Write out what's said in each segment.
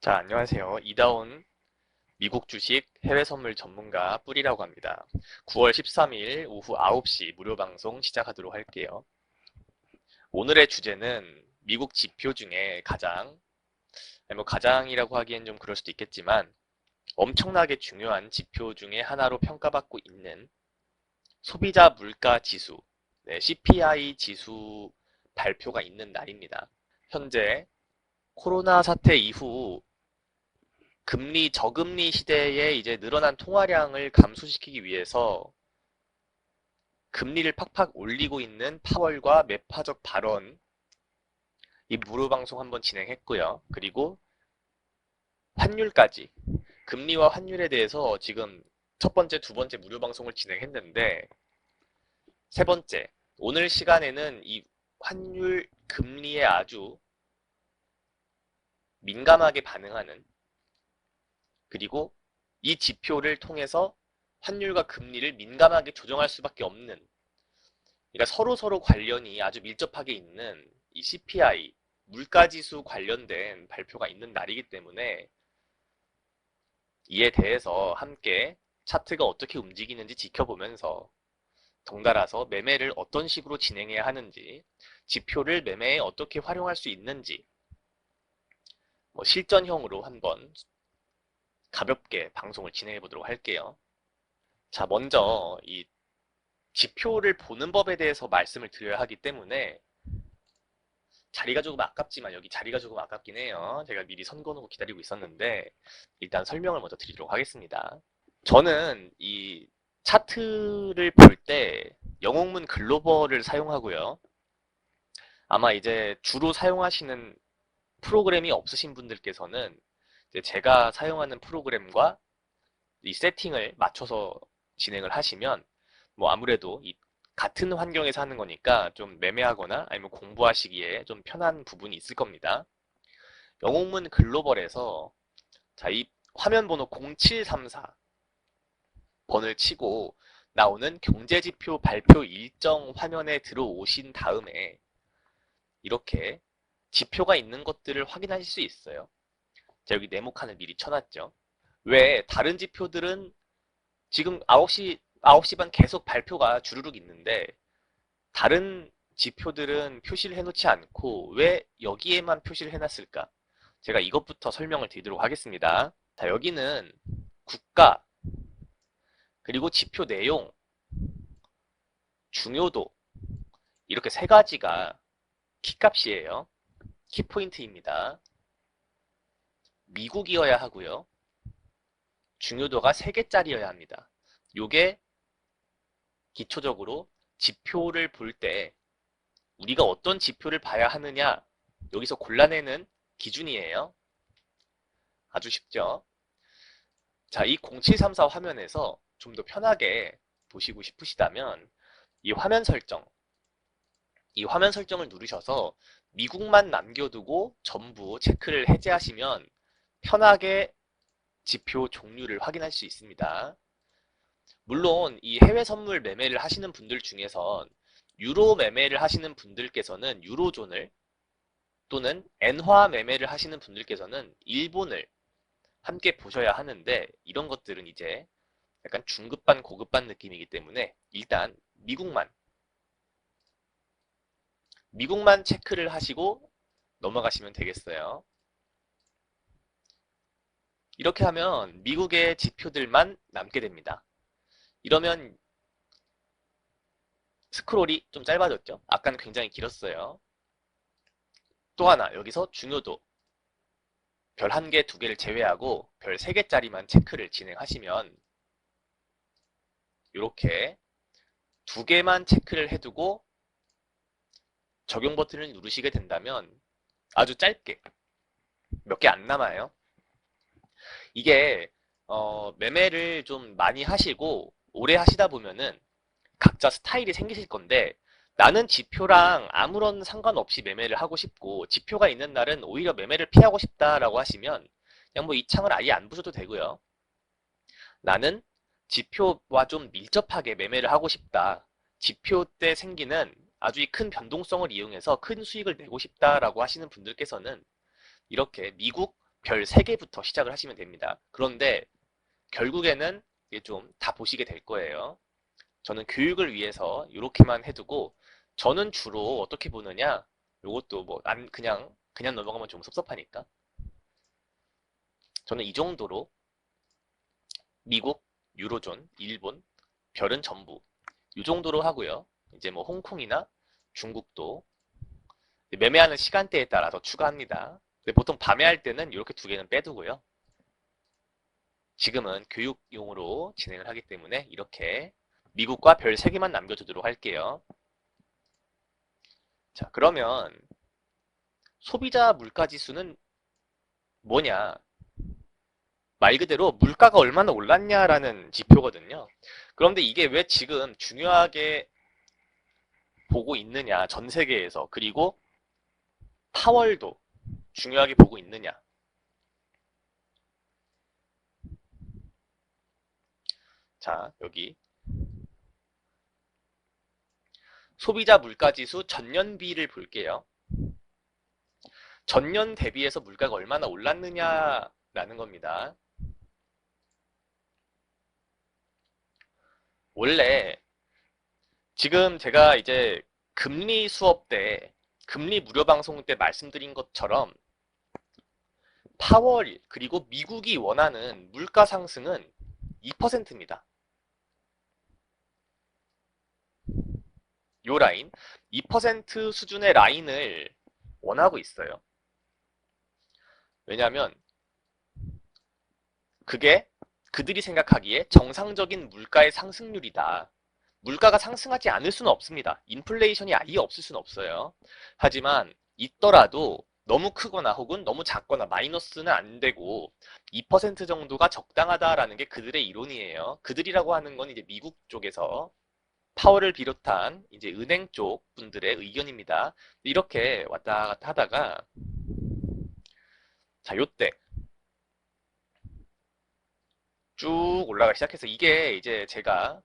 자, 안녕하세요. 이다운 미국 주식 해외 선물 전문가 뿌리라고 합니다. 9월 13일 오후 9시 무료 방송 시작하도록 할게요. 오늘의 주제는 미국 지표 중에 가장이라고 하기엔 좀 그럴 수도 있겠지만 엄청나게 중요한 지표 중에 하나로 평가받고 있는 소비자 물가 지수, CPI 지수 발표가 있는 날입니다. 현재 코로나 사태 이후 금리 저금리 시대에 이제 늘어난 통화량을 감소시키기 위해서 금리를 팍팍 올리고 있는 파월과 매파적 발언, 이 무료 방송 한번 진행했고요. 그리고 환율까지, 금리와 환율에 대해서 지금 첫 번째, 두 번째 무료 방송을 진행했는데, 세 번째, 오늘 시간에는 이 환율 금리에 아주 민감하게 반응하는, 그리고 이 지표를 통해서 환율과 금리를 민감하게 조정할 수밖에 없는, 그러니까 서로 관련이 아주 밀접하게 있는 이 CPI, 물가지수 관련된 발표가 있는 날이기 때문에 이에 대해서 함께 차트가 어떻게 움직이는지 지켜보면서 덩달아서 매매를 어떤 식으로 진행해야 하는지, 지표를 매매에 어떻게 활용할 수 있는지, 실전형으로 한번 가볍게 방송을 진행해 보도록 할게요. 자, 먼저 이 지표를 보는 법에 대해서 말씀을 드려야 하기 때문에 자리가 조금 아깝지만 여기 자리가 조금 아깝긴 해요. 제가 미리 선거 놓고 기다리고 있었는데 일단 설명을 먼저 드리도록 하겠습니다. 저는 이 차트를 볼 때 영웅문 글로벌을 사용하고요. 아마 이제 주로 사용하시는 프로그램이 없으신 분들께서는 이제 제가 사용하는 프로그램과 이 세팅을 맞춰서 진행을 하시면 아무래도 이 같은 환경에서 하는 거니까 좀 매매하거나 아니면 공부하시기에 좀 편한 부분이 있을 겁니다. 영웅문 글로벌에서 자, 이 화면 번호 0734 번을 치고 나오는 경제지표 발표 일정 화면에 들어오신 다음에 이렇게 지표가 있는 것들을 확인하실 수 있어요. 자, 여기 네모칸을 미리 쳐놨죠. 왜 다른 지표들은 지금 9시 반 계속 발표가 주르륵 있는데 다른 지표들은 표시를 해놓지 않고 왜 여기에만 표시를 해놨을까? 제가 이것부터 설명을 드리도록 하겠습니다. 자, 여기는 국가, 그리고 지표 내용, 중요도, 이렇게 세 가지가 키값이에요. 키포인트입니다. 미국이어야 하고요. 중요도가 3개짜리여야 합니다. 요게 기초적으로 지표를 볼 때 우리가 어떤 지표를 봐야 하느냐, 여기서 골라내는 기준이에요. 아주 쉽죠? 자, 이 0734 화면에서 좀 더 편하게 보시고 싶으시다면 이 화면 설정을 누르셔서 미국만 남겨두고 전부 체크를 해제하시면 편하게 지표 종류를 확인할 수 있습니다. 물론 이 해외 선물 매매를 하시는 분들 중에선 유로 매매를 하시는 분들께서는 유로존을, 또는 엔화 매매를 하시는 분들께서는 일본을 함께 보셔야 하는데, 이런 것들은 이제 약간 중급반 고급반 느낌이기 때문에 일단 미국만 체크를 하시고 넘어가시면 되겠어요. 이렇게 하면 미국의 지표들만 남게 됩니다. 이러면 스크롤이 좀 짧아졌죠? 아까는 굉장히 길었어요. 또 하나, 여기서 중요도 별 1개, 2개를 제외하고 별 3개짜리만 체크를 진행하시면 이렇게 2개만 체크를 해두고 적용 버튼을 누르시게 된다면 아주 짧게 몇 개 안 남아요. 이게 매매를 좀 많이 하시고 오래 하시다 보면은 각자 스타일이 생기실 건데, 나는 지표랑 아무런 상관없이 매매를 하고 싶고 지표가 있는 날은 오히려 매매를 피하고 싶다라고 하시면 그냥 이 창을 아예 안 보셔도 되고요. 나는 지표와 좀 밀접하게 매매를 하고 싶다, 지표 때 생기는 아주 큰 변동성을 이용해서 큰 수익을 내고 싶다라고 하시는 분들께서는 이렇게 미국 별 3개부터 시작을 하시면 됩니다. 그런데 결국에는 이게 좀 다 보시게 될 거예요. 저는 교육을 위해서 이렇게만 해두고, 저는 주로 어떻게 보느냐, 요것도 뭐 안 그냥 넘어가면 좀 섭섭하니까 저는 이 정도로 미국, 유로존, 일본, 별은 전부 이 정도로 하고요. 이제 뭐 홍콩이나 중국도 매매하는 시간대에 따라서 추가합니다. 근데 보통 밤에 할 때는 이렇게 2개는 빼두고요. 지금은 교육용으로 진행을 하기 때문에 이렇게 미국과 별 3개만 남겨두도록 할게요. 자, 그러면 소비자 물가지수는 뭐냐? 말 그대로 물가가 얼마나 올랐냐라는 지표거든요. 그런데 이게 왜 지금 중요하게 보고 있느냐, 전 세계에서. 그리고 파월도 중요하게 보고 있느냐. 자, 여기 소비자 물가지수 전년비를 볼게요. 전년 대비해서 물가가 얼마나 올랐느냐라는 겁니다. 원래 지금 제가 이제 금리 수업 때, 금리 무료 방송 때 말씀드린 것처럼 파월 그리고 미국이 원하는 물가 상승은 2%입니다. 요 라인, 2% 수준의 라인을 원하고 있어요. 왜냐하면 그게 그들이 생각하기에 정상적인 물가의 상승률이다. 물가가 상승하지 않을 수는 없습니다. 인플레이션이 아예 없을 수는 없어요. 하지만 있더라도 너무 크거나 혹은 너무 작거나 마이너스는 안 되고 2% 정도가 적당하다라는 게 그들의 이론이에요. 그들이라고 하는 건 이제 미국 쪽에서 파월을 비롯한 이제 은행 쪽 분들의 의견입니다. 이렇게 왔다 갔다 하다가 자, 요때 쭉 올라가기 시작해서 이게 이제 제가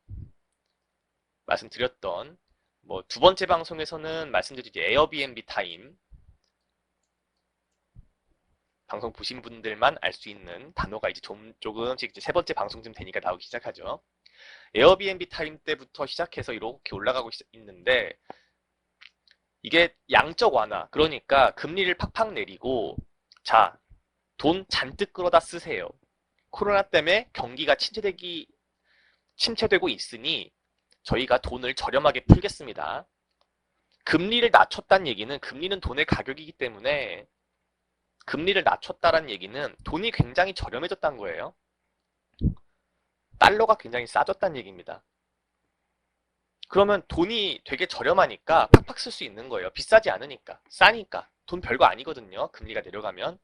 말씀드렸던 뭐 2번째 방송에서는 말씀드린 에어비앤비 타임 방송 보신 분들만 알 수 있는 단어가 이제 조금씩 이제 3번째 방송쯤 되니까 나오기 시작하죠. 에어비앤비 타임 때부터 시작해서 이렇게 올라가고 있는데 이게 양적 완화, 그러니까 금리를 팍팍 내리고 자, 돈 잔뜩 끌어다 쓰세요. 코로나 때문에 경기가 침체되고 있으니 저희가 돈을 저렴하게 풀겠습니다. 금리를 낮췄다는 얘기는 금리는 돈의 가격이기 때문에 금리를 낮췄다는 얘기는 돈이 굉장히 저렴해졌다는 거예요. 달러가 굉장히 싸졌다는 얘기입니다. 그러면 돈이 되게 저렴하니까 팍팍 쓸 수 있는 거예요. 비싸지 않으니까. 싸니까. 돈 별거 아니거든요. 금리가 내려가면.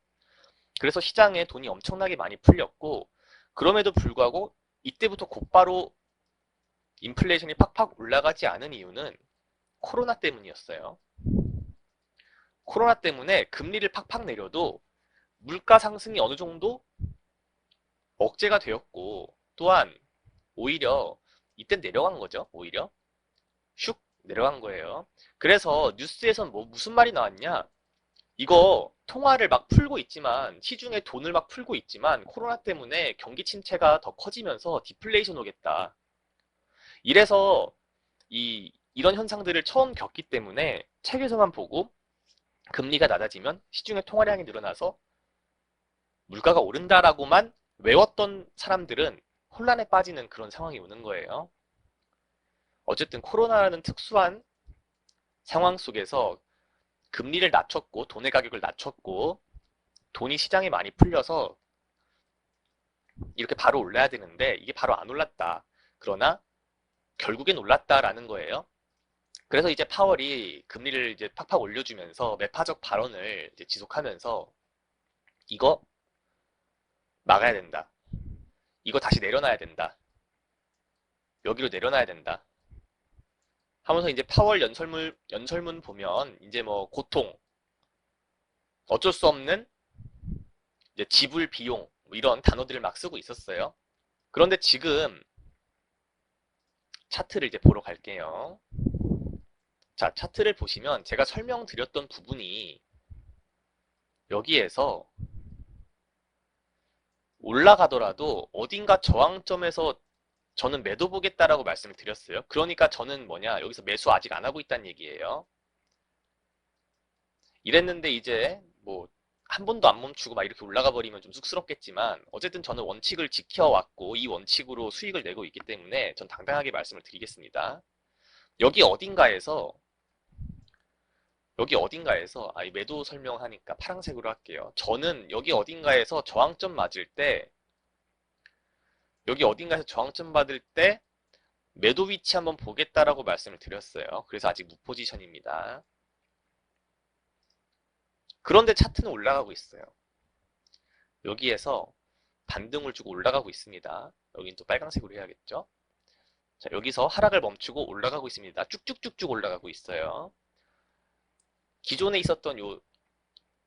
그래서 시장에 돈이 엄청나게 많이 풀렸고 그럼에도 불구하고 이때부터 곧바로 인플레이션이 팍팍 올라가지 않은 이유는 코로나 때문이었어요. 코로나 때문에 금리를 팍팍 내려도 물가 상승이 어느 정도 억제가 되었고 또한 오히려 이때 내려간 거죠. 오히려 슉 내려간 거예요. 그래서 뉴스에선 뭐 무슨 말이 나왔냐? 이거 통화를 막 풀고 있지만 시중에 돈을 막 풀고 있지만 코로나 때문에 경기 침체가 더 커지면서 디플레이션 오겠다. 이래서 이런 현상들을 처음 겪기 때문에 책에서만 보고 금리가 낮아지면 시중의 통화량이 늘어나서 물가가 오른다라고만 외웠던 사람들은 혼란에 빠지는 그런 상황이 오는 거예요. 어쨌든 코로나라는 특수한 상황 속에서 금리를 낮췄고 돈의 가격을 낮췄고 돈이 시장에 많이 풀려서 이렇게 바로 올라야 되는데 이게 바로 안 올랐다. 그러나 결국엔 올랐다라는 거예요. 그래서 이제 파월이 금리를 이제 팍팍 올려주면서 매파적 발언을 이제 지속하면서 이거 막아야 된다. 이거 다시 내려놔야 된다. 여기로 내려놔야 된다. 하면서 이제 파월 연설문 보면 이제 뭐 고통, 어쩔 수 없는 이제 지불 비용 뭐 이런 단어들을 막 쓰고 있었어요. 그런데 지금 차트를 이제 보러 갈게요. 자, 차트를 보시면 제가 설명드렸던 부분이 여기에서 올라가더라도 어딘가 저항점에서 저는 매도 보겠다라고 말씀을 드렸어요. 그러니까 저는 뭐냐, 여기서 매수 아직 안 하고 있다는 얘기예요. 이랬는데 이제 뭐 한 번도 안 멈추고 막 이렇게 올라가 버리면 좀 쑥스럽겠지만 어쨌든 저는 원칙을 지켜왔고 이 원칙으로 수익을 내고 있기 때문에 전 당당하게 말씀을 드리겠습니다. 여기 어딘가에서 이 매도 설명하니까 파란색으로 할게요. 저는 여기 어딘가에서 저항점 맞을 때 여기 어딘가에서 저항점 받을 때 매도 위치 한번 보겠다라고 말씀을 드렸어요. 그래서 아직 무포지션입니다. 그런데 차트는 올라가고 있어요. 여기에서 반등을 주고 올라가고 있습니다. 여긴 또 빨간색으로 해야겠죠. 자, 여기서 하락을 멈추고 올라가고 있습니다. 쭉쭉쭉쭉 올라가고 있어요. 기존에 있었던 요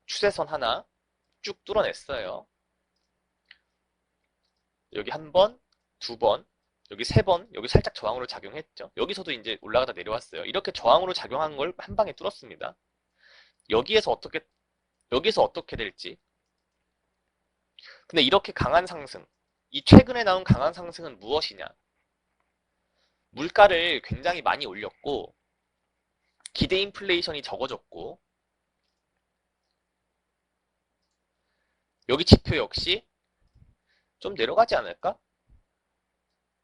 추세선 하나 쭉 뚫어냈어요. 여기 한 번, 두 번, 여기 세 번, 여기 살짝 저항으로 작용했죠. 여기서도 이제 올라가다 내려왔어요. 이렇게 저항으로 작용한 걸 한 방에 뚫었습니다. 여기에서 어떻게 될지. 근데 이렇게 강한 상승, 이 최근에 나온 강한 상승은 무엇이냐? 물가를 굉장히 많이 올렸고, 기대 인플레이션이 적어졌고, 여기 지표 역시 좀 내려가지 않을까?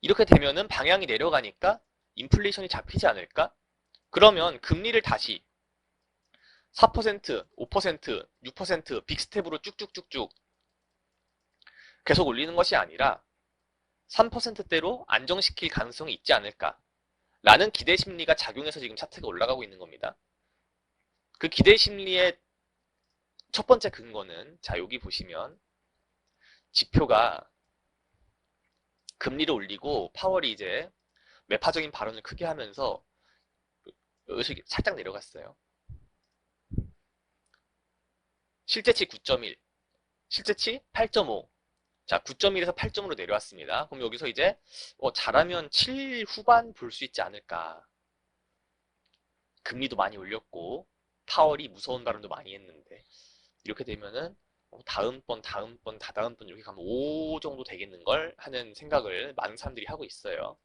이렇게 되면은 방향이 내려가니까 인플레이션이 잡히지 않을까? 그러면 금리를 다시 4%, 5%, 6% 빅스텝으로 쭉쭉쭉쭉 계속 올리는 것이 아니라 3%대로 안정시킬 가능성이 있지 않을까? 라는 기대 심리가 작용해서 지금 차트가 올라가고 있는 겁니다. 그 기대 심리의 첫 번째 근거는, 자, 여기 보시면 지표가 금리를 올리고 파월이 이제 매파적인 발언을 크게 하면서 의식이 살짝 내려갔어요. 실제치 9.1, 실제치 8.5. 자, 9.1에서 8.으로 내려왔습니다. 그럼 여기서 이제 잘하면 7 후반 볼 수 있지 않을까. 금리도 많이 올렸고 파월이 무서운 발언도 많이 했는데 이렇게 되면은 다음번, 다다음번 이렇게 가면 5 정도 되겠는걸 하는 생각을 많은 사람들이 하고 있어요.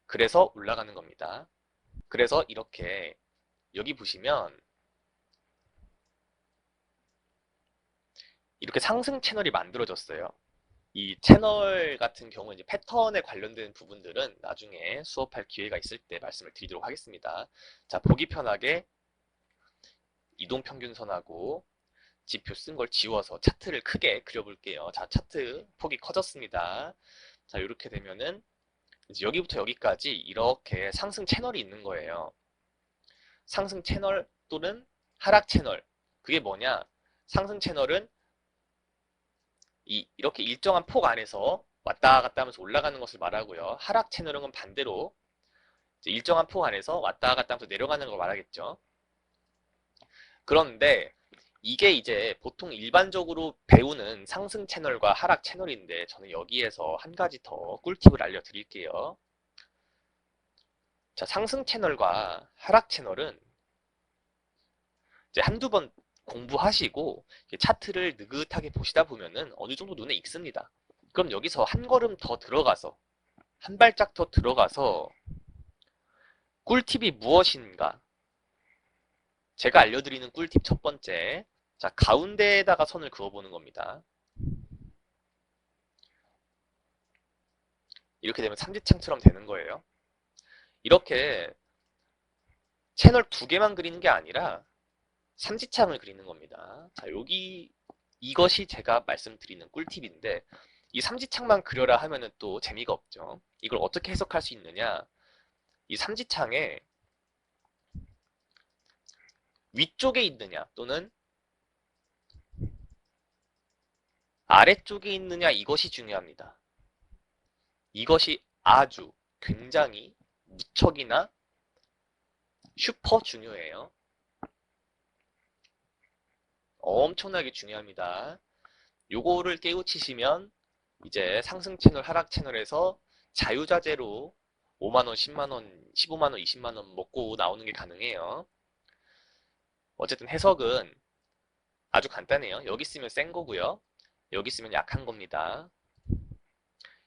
그래서 올라가는 겁니다. 그래서 이렇게 여기 보시면 이렇게 상승 채널이 만들어졌어요. 이 채널 같은 경우 이제 패턴에 관련된 부분들은 나중에 수업할 기회가 있을 때 말씀을 드리도록 하겠습니다. 자, 보기 편하게 이동평균선하고 지표 쓴 걸 지워서 차트를 크게 그려볼게요. 자, 차트 폭이 커졌습니다. 자, 이렇게 되면은 이제 여기부터 여기까지 이렇게 상승 채널이 있는 거예요. 상승 채널 또는 하락 채널. 그게 뭐냐? 상승 채널은 이렇게 일정한 폭 안에서 왔다 갔다 하면서 올라가는 것을 말하고요. 하락 채널은 반대로 일정한 폭 안에서 왔다 갔다 하면서 내려가는 걸 말하겠죠. 그런데 이게 이제 보통 일반적으로 배우는 상승 채널과 하락 채널인데 저는 여기에서 한 가지 더 꿀팁을 알려드릴게요. 자, 상승 채널과 하락 채널은 이제 한두 번 공부하시고 차트를 느긋하게 보시다 보면은 어느 정도 눈에 익습니다. 그럼 여기서 한 걸음 더 들어가서 한 발짝 더 들어가서 꿀팁이 무엇인가? 제가 알려드리는 꿀팁 첫 번째, 자, 가운데에다가 선을 그어보는 겁니다. 이렇게 되면 삼지창처럼 되는 거예요. 이렇게 채널 두 개만 그리는 게 아니라 삼지창을 그리는 겁니다. 자, 이것이 제가 말씀드리는 꿀팁인데 이 삼지창만 그려라 하면은 또 재미가 없죠. 이걸 어떻게 해석할 수 있느냐? 이 삼지창에 위쪽에 있느냐 또는 아래쪽에 있느냐 이것이 중요합니다. 이것이 아주 굉장히 무척이나 슈퍼 중요해요. 엄청나게 중요합니다. 요거를 깨우치시면 이제 상승 채널, 하락 채널에서 자유자재로 5만원, 10만원, 15만원, 20만원 먹고 나오는 게 가능해요. 어쨌든 해석은 아주 간단해요. 여기 쓰면 센 거고요. 여기 있으면 약한 겁니다.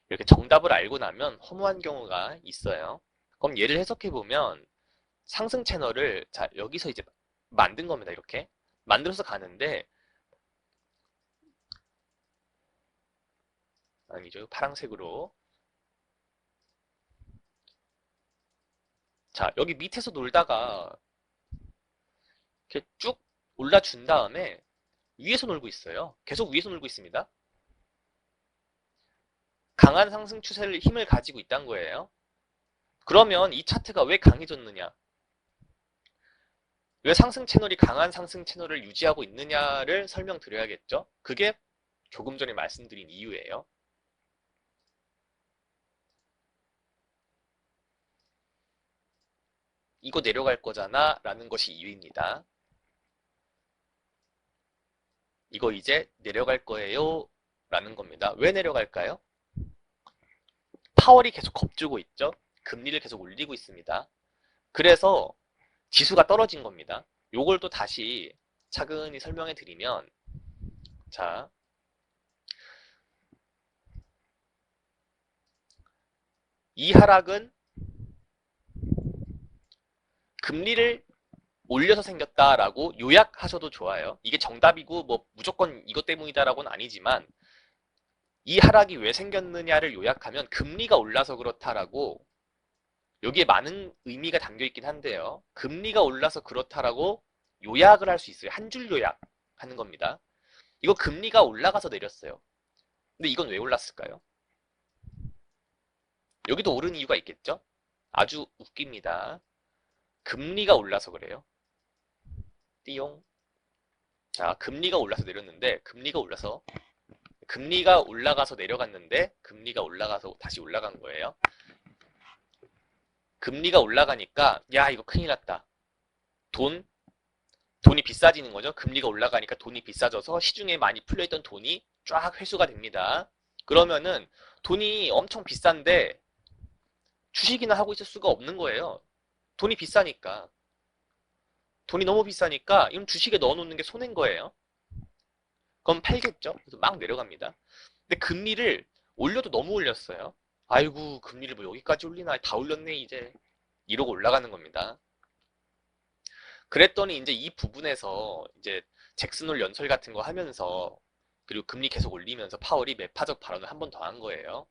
이렇게 정답을 알고 나면 허무한 경우가 있어요. 그럼 얘를 해석해 보면 상승 채널을 자 여기서 이제 만든 겁니다. 이렇게 만들어서 가는데 아니죠. 파란색으로 자 여기 밑에서 놀다가 이렇게 쭉 올라준 다음에 위에서 놀고 있어요. 계속 위에서 놀고 있습니다. 강한 상승 추세를 힘을 가지고 있다는 거예요. 그러면 이 차트가 왜 강해졌느냐? 왜 상승 채널이 강한 상승 채널을 유지하고 있느냐를 설명드려야겠죠? 그게 조금 전에 말씀드린 이유예요. 이거 내려갈 거잖아 라는 것이 이유입니다. 이거 이제 내려갈 거예요 라는 겁니다. 왜 내려갈까요? 파월이 계속 겁주고 있죠. 금리를 계속 올리고 있습니다. 그래서 지수가 떨어진 겁니다. 요걸 또 다시 차근히 설명해 드리면 자 이 하락은 금리를 올려서 생겼다라고 요약하셔도 좋아요. 이게 정답이고 뭐 무조건 이것 때문이다라고는 아니지만 이 하락이 왜 생겼느냐를 요약하면 금리가 올라서 그렇다라고 여기에 많은 의미가 담겨 있긴 한데요. 금리가 올라서 그렇다라고 요약을 할 수 있어요. 한 줄 요약하는 겁니다. 이거 금리가 올라가서 내렸어요. 근데 이건 왜 올랐을까요? 여기도 오른 이유가 있겠죠? 아주 웃깁니다. 금리가 올라서 그래요. 띠용. 자, 금리가 올라서 내렸는데 금리가 올라가서 내려갔는데 금리가 올라가서 다시 올라간 거예요. 금리가 올라가니까 야 이거 큰일 났다. 돈이 비싸지는 거죠. 금리가 올라가니까 돈이 비싸져서 시중에 많이 풀려있던 돈이 쫙 회수가 됩니다. 그러면은 돈이 엄청 비싼데 주식이나 하고 있을 수가 없는 거예요. 돈이 비싸니까. 돈이 너무 비싸니까 이건 주식에 넣어놓는 게 손해인 거예요. 그럼 팔겠죠. 그래서 막 내려갑니다. 근데 금리를 올려도 너무 올렸어요. 아이고 금리를 뭐 여기까지 올리나 다 올렸네 이제 이러고 올라가는 겁니다. 그랬더니 이제 이 부분에서 이제 잭슨홀 연설 같은 거 하면서 그리고 금리 계속 올리면서 파월이 매파적 발언을 한 번 더 한 거예요.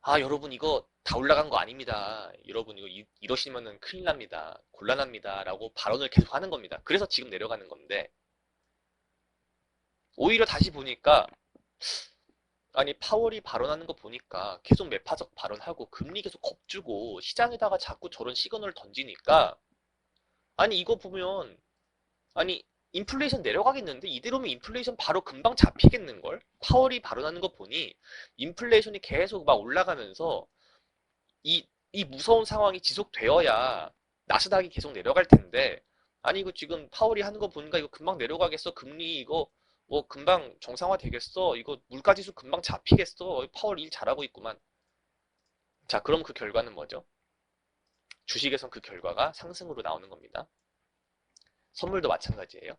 아 여러분 이거 다 올라간 거 아닙니다. 여러분 이거 이러시면은 큰일 납니다. 곤란합니다. 라고 발언을 계속 하는 겁니다. 그래서 지금 내려가는 건데 오히려 다시 보니까 아니 파월이 발언하는 거 보니까 계속 매파적 발언하고 금리 계속 겁주고 시장에다가 자꾸 저런 시그널을 던지니까 아니 이거 보면 아니 인플레이션 내려가겠는데 이대로면 인플레이션 바로 금방 잡히겠는걸? 파월이 발언하는 거 보니 인플레이션이 계속 막 올라가면서 이 무서운 상황이 지속되어야 나스닥이 계속 내려갈 텐데 아니 이거 지금 파월이 하는 거 보니까 이거 금방 내려가겠어 금리 이거 뭐 금방 정상화 되겠어 이거 물가지수 금방 잡히겠어 파월 일 잘하고 있구만. 자 그럼 그 결과는 뭐죠? 주식에선 그 결과가 상승으로 나오는 겁니다. 선물도 마찬가지예요.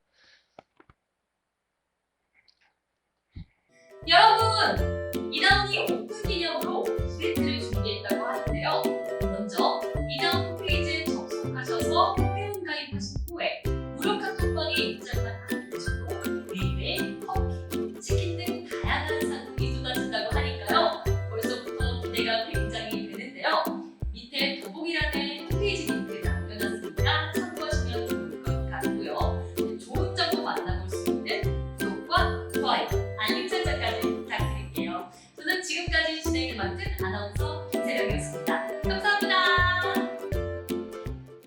여러분! 이다운이 오픈 기념으로 이벤트를 준비했다고 하는데요. 먼저 이다운 홈페이지에 접속하셔서 회원가입하신 후에 무료 카톡방에 입장만 하셔도 매일매일 커피, 치킨 등 다양한 상품이 쏟아진다고 하니까요. 벌써부터 기대가 굉장히 되는데요. 밑에 더보기란에